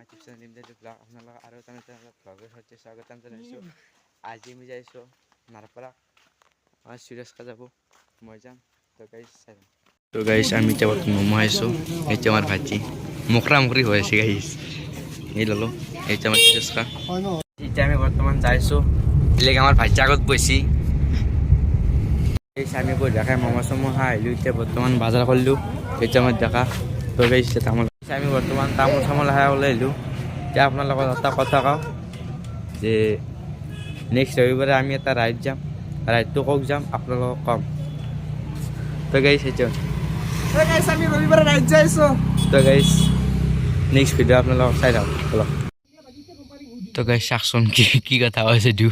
YouTube channel Imdadul blog আপোনালোকক আৰু এটা ব্লগৰ সৈতে স্বাগতম জনাইছোঁ। আজি আমি যাইছোঁ নাৰপাৰা, আমাৰ সুৰেশকা যাব, মই যাম। তো গাইছ আমি এতিয়া ম'ম' খাইছোঁ। এইটো আমাৰ ভাজি মুখৰা মুখৰি হৈ আছে গাইছ, এই ল'লোঁ। এইটো আমাৰ সুৰেশকা। এতিয়া আমি বৰ্তমান যাইছোঁ, বেলেগ আমাৰ ভাজি আগত বৈছি। এই আমি কৈ দেখাই ম'ম' চম' খাই আহিলোঁ। এতিয়া বৰ্তমান বজাৰ কৰিলোঁ, এতিয়া আমাৰ দেখা তো গাইছ তামোল। আমি বৰ্তমান তামোল চামোল খাই ওলাই আহিলোঁ। এতিয়া আপোনাৰ লগত এটা কথা কওঁ যে নেক্সট ৰবিবাৰে আমি এটা ৰাইড যাম। ৰাইডটো কওক যাম আপোনালোকক কম। তো গাইছ সেইটো আমি ৰবিবাৰে ৰাইড যাই আছোঁ। তো গাইছ নেক্সট ভিডিঅ' আপোনালোকক চাই থাকক অলপ। তো গাইছ চাওকচোন কি কথা হৈছে দিও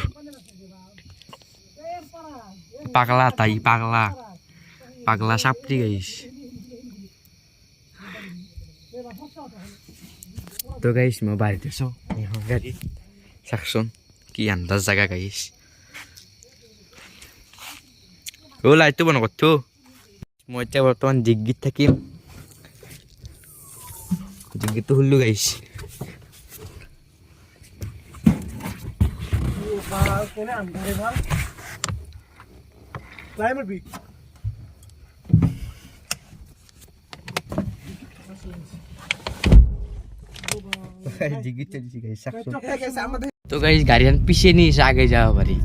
পাগলা তাই পাগলা পাগলা চাপটি গাইছ। তো গাইছ মই বাড়িতে আছোঁ এখন গাড়ী চাওকচোন কি আন্দাজ জাগা গাইছ। ও লাইটটো বন্ধ করতো। মই এতিয়া বৰ্তমান ডিগ্ৰীত থাকিম, ডিগ্ৰীটো খুলিলোঁ গাইছ। ডিগ্ৰীত চলিছে গাইছ চাওকচোন। তো গাইছ গাড়ীখন পিছে নিছে, আগে যাব পাৰি।